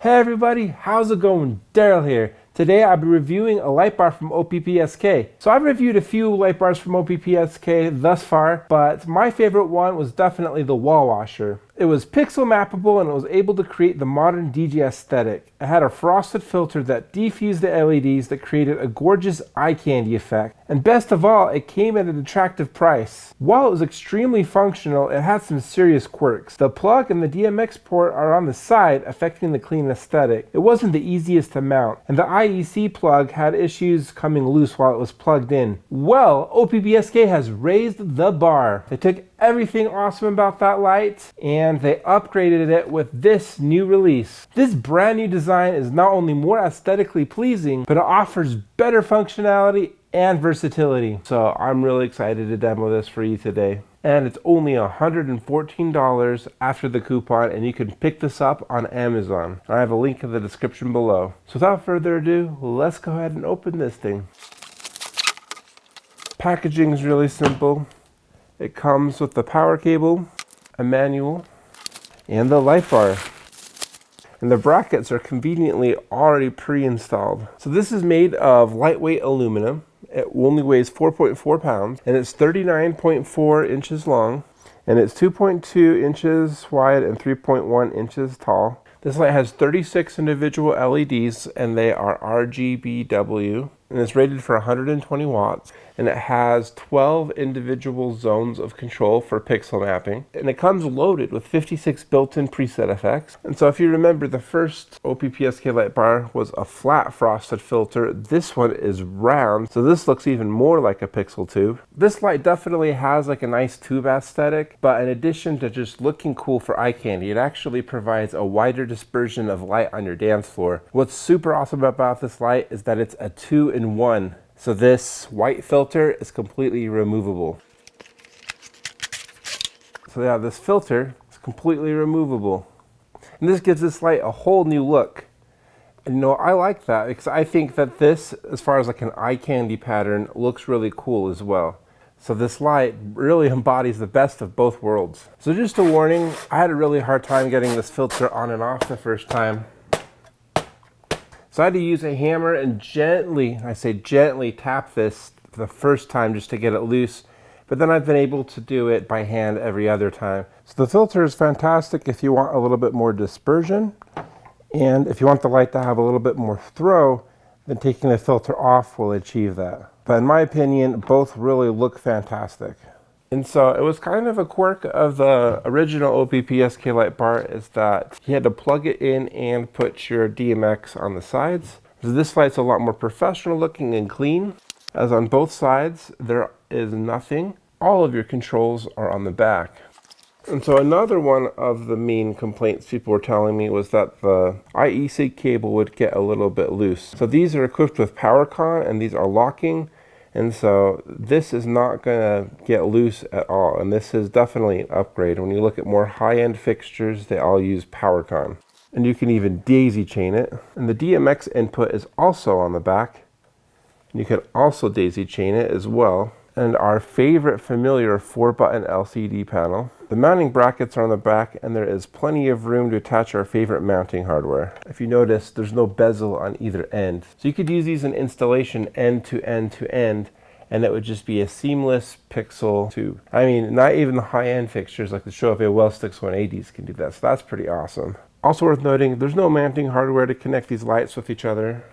Hey everybody, how's it going? Daryl here. Today I'll be reviewing a light bar from OPPSK. So I've reviewed a few light bars from OPPSK thus far, but my favorite one was definitely the wall washer. It was pixel mappable and it was able to create the modern DJ aesthetic. It had a frosted filter that defused the LEDs that created a gorgeous eye candy effect. And best of all, it came at an attractive price. While it was extremely functional, it had some serious quirks. The plug and the DMX port are on the side, affecting the clean aesthetic. It wasn't the easiest to mount, and the IEC plug had issues coming loose while it was plugged in. Well, OPPSK has raised the bar. They took everything awesome about that light and they upgraded it with this new release. This brand new design is not only more aesthetically pleasing, but it offers better functionality and versatility. So I'm really excited to demo this for you today. And it's only $114 after the coupon, and you can pick this up on Amazon. I have a link in the description below. So without further ado, let's go ahead and open this thing. Packaging is really simple. It comes with the power cable, a manual, and the light bar. And the brackets are conveniently already pre-installed. So this is made of lightweight aluminum. It only weighs 4.4 pounds, and it's 39.4 inches long, and it's 2.2 inches wide and 3.1 inches tall. This light has 36 individual LEDs, and they are RGBW, and it's rated for 120 watts, and it has 12 individual zones of control for pixel mapping, and it comes loaded with 56 built-in preset effects. And so if you remember, the first OPPSK light bar was a flat frosted filter. This one is round, so this looks even more like a pixel tube. This light definitely has like a nice tube aesthetic, but in addition to just looking cool for eye candy, it actually provides a wider dispersion of light on your dance floor. What's super awesome about this light is that it's a 2-in-1. So this white filter is completely removable. So yeah, this filter is completely removable. And this gives this light a whole new look. And you know, I like that because I think that this, as far as like an eye candy pattern, looks really cool as well. So this light really embodies the best of both worlds. So just a warning, I had a really hard time getting this filter on and off the first time. So I had to use a hammer and gently, I say gently, tap this the first time just to get it loose. But then I've been able to do it by hand every other time. So the filter is fantastic if you want a little bit more dispersion. And if you want the light to have a little bit more throw, then taking the filter off will achieve that. But in my opinion, both really look fantastic. And so it was kind of a quirk of the original OPPSK light bar is that you had to plug it in and put your DMX on the sides. So this light's a lot more professional looking and clean. As on both sides, there is nothing. All of your controls are on the back. And so another one of the main complaints people were telling me was that the IEC cable would get a little bit loose. So these are equipped with PowerCon and these are locking. And so this is not going to get loose at all. And this is definitely an upgrade. When you look at more high-end fixtures, they all use PowerCon. And you can even daisy chain it. And the DMX input is also on the back. You can also daisy chain it as well. And our favorite familiar 4-button LCD panel. The mounting brackets are on the back, and there is plenty of room to attach our favorite mounting hardware. If you notice, there's no bezel on either end. So you could use these in installation end to end to end, and it would just be a seamless pixel tube. I mean, not even the high-end fixtures like the Showa Wellsticks 180s can do that, so that's pretty awesome. Also worth noting, there's no mounting hardware to connect these lights with each other.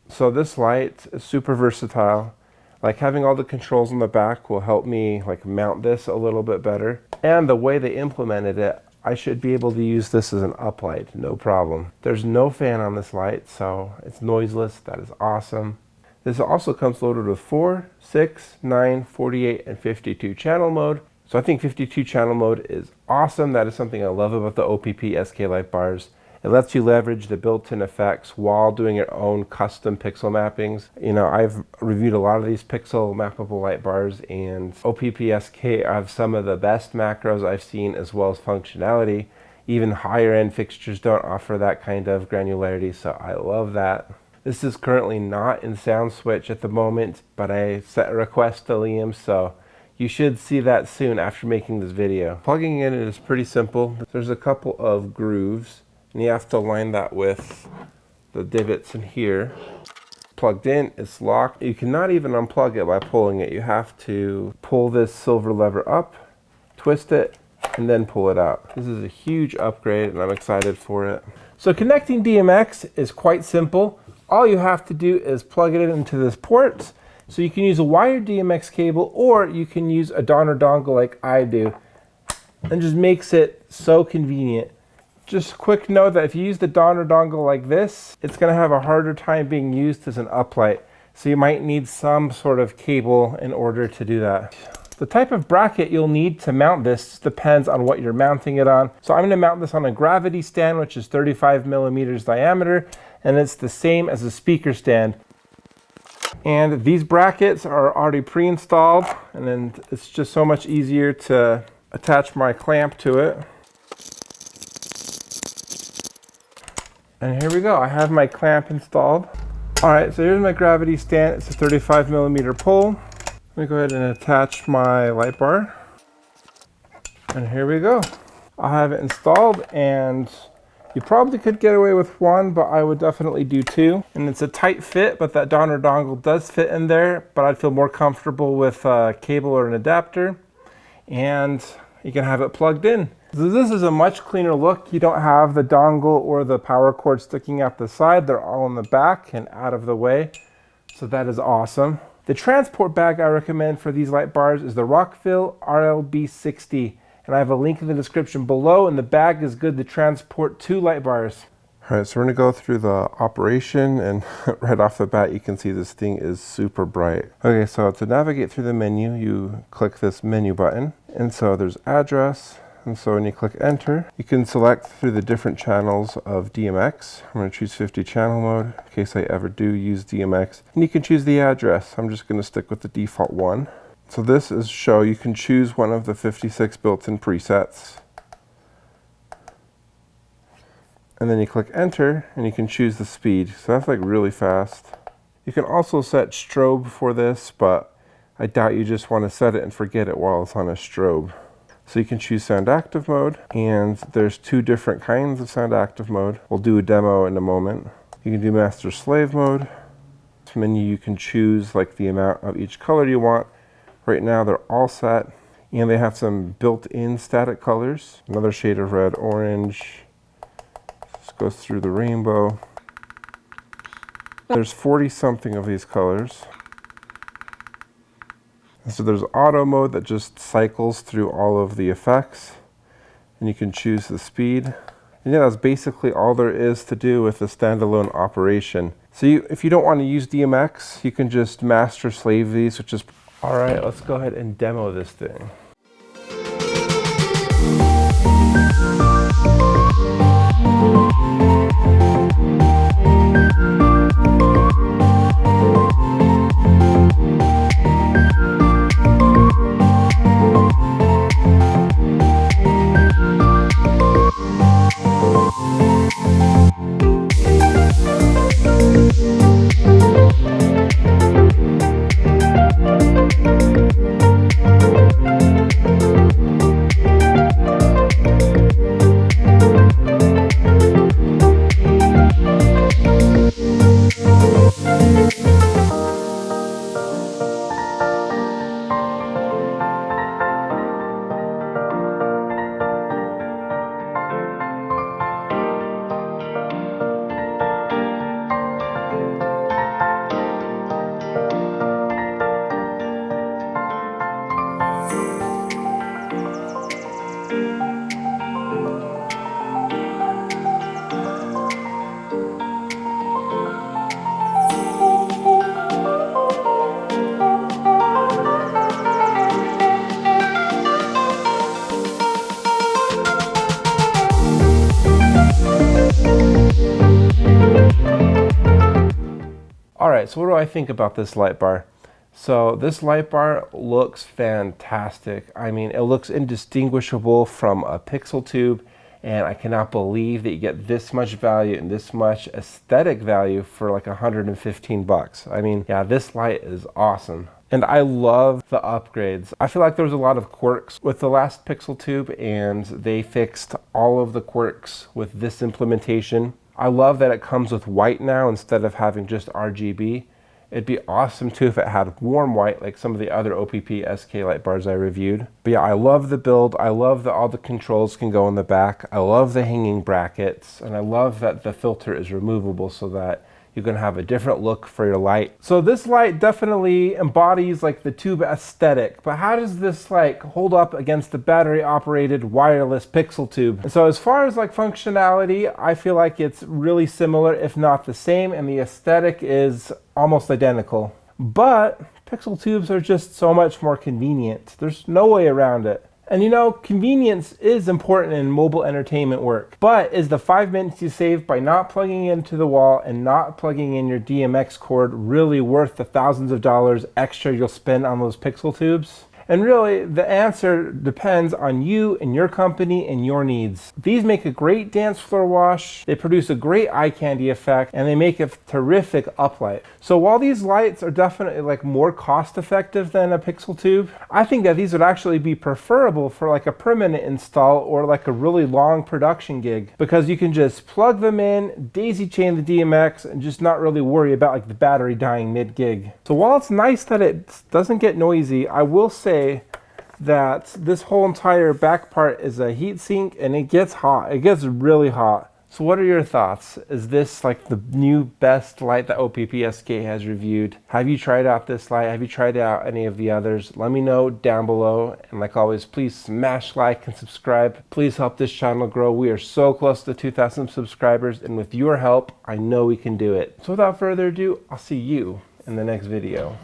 So this light is super versatile. Like having all the controls on the back will help me like mount this a little bit better. And the way they implemented it, I should be able to use this as an uplight, no problem. There's no fan on this light, so it's noiseless. That is awesome. This also comes loaded with 4, 6, 9, 48, and 52 channel mode. So I think 52 channel mode is awesome. That is something I love about the OPPSK light bars. It lets you leverage the built-in effects while doing your own custom pixel mappings. You know, I've reviewed a lot of these pixel mappable light bars, and OPPSK have some of the best macros I've seen as well as functionality. Even higher end fixtures don't offer that kind of granularity, so I love that. This is currently not in sound switch at the moment, but I set a request to Liam, so you should see that soon after making this video. Plugging in is pretty simple. There's a couple of grooves. and you have to align that with the divots in here. Plugged in, it's locked. You cannot even unplug it by pulling it. You have to pull this silver lever up, twist it, and then pull it out. This is a huge upgrade and I'm excited for it. So connecting DMX is quite simple. All you have to do is plug it into this port. So you can use a wired DMX cable, or you can use a donor dongle like I do, and just makes it so convenient. Just a quick note that if you use the donor dongle like this, it's going to have a harder time being used as an uplight. So you might need some sort of cable in order to do that. The type of bracket you'll need to mount this depends on what you're mounting it on. So I'm going to mount this on a gravity stand, which is 35 millimeters diameter, and it's the same as a speaker stand. And these brackets are already pre-installed, and then it's just so much easier to attach my clamp to it. And here we go, I have my clamp installed. All right, so here's my gravity stand. It's a 35 millimeter pole. Let me go ahead and attach my light bar. And here we go. I have it installed, and you probably could get away with one, but I would definitely do two. And it's a tight fit, but that donor dongle does fit in there, but I'd feel more comfortable with a cable or an adapter. And you can have it plugged in. So this is a much cleaner look. You don't have the dongle or the power cord sticking out the side. They're all in the back and out of the way. So that is awesome. The transport bag I recommend for these light bars is the Rockville RLB60. And I have a link in the description below, and the bag is good to transport 2 light bars. All right, so we're gonna go through the operation, and right off the bat, you can see this thing is super bright. Okay, so to navigate through the menu, you click this menu button. And so there's address. And so when you click enter, you can select through the different channels of DMX. I'm gonna choose 50 channel mode in case I ever do use DMX. And you can choose the address. I'm just gonna stick with the default one. So this is show, you can choose one of the 56 built-in presets. And then you click enter and you can choose the speed. So that's like really fast. You can also set strobe for this, but I doubt you just want to set it and forget it while it's on a strobe. So you can choose sound active mode, and there's 2 different kinds of sound active mode. We'll do a demo in a moment. You can do master slave mode. This menu you can choose like the amount of each color you want. Right now they're all set, and they have some built-in static colors. Another shade of red, orange. This goes through the rainbow. There's 40 something of these colors. And so there's auto mode that just cycles through all of the effects, and you can choose the speed. And yeah, that's basically all there is to do with the standalone operation. So if you don't want to use DMX, you can just master slave these, which is all right. Let's go ahead and demo this thing. All right, so what do I think about this light bar? So this light bar looks fantastic. I mean, it looks indistinguishable from a pixel tube, and I cannot believe that you get this much value and this much aesthetic value for like 115 bucks. I mean, yeah, this light is awesome. And I love the upgrades. I feel like there was a lot of quirks with the last Pixel Tube, and they fixed all of the quirks with this implementation. I love that it comes with white now instead of having just RGB. It'd be awesome too if it had warm white like some of the other OPPSK light bars I reviewed. But yeah, I love the build. I love that all the controls can go in the back. I love the hanging brackets, and I love that the filter is removable so that you're gonna have a different look for your light. So this light definitely embodies like the tube aesthetic, but how does this like hold up against the battery operated wireless Pixel Tube? And so as far as like functionality, I feel like it's really similar, if not the same, and the aesthetic is almost identical. But Pixel Tubes are just so much more convenient. There's no way around it. And you know, convenience is important in mobile entertainment work, but is the 5 minutes you save by not plugging into the wall and not plugging in your DMX cord really worth the thousands of dollars extra you'll spend on those Pixel Tubes? And really, the answer depends on you and your company and your needs. These make a great dance floor wash, they produce a great eye candy effect, and they make a terrific uplight. So while these lights are definitely like more cost effective than a Pixel Tube, I think that these would actually be preferable for like a permanent install or like a really long production gig, because you can just plug them in, daisy chain the DMX, and just not really worry about like the battery dying mid-gig. So while it's nice that it doesn't get noisy, I will say that this whole entire back part is a heat sink, and it gets hot. It gets really hot. So what are your thoughts? Is this like the new best light that OPPSK has reviewed? Have you tried out this light? Have you tried out any of the others? Let me know down below. And like always, please smash like and subscribe. Please help this channel grow. We are so close to 2,000 subscribers, and with your help, I know we can do it. So without further ado, I'll see you in the next video.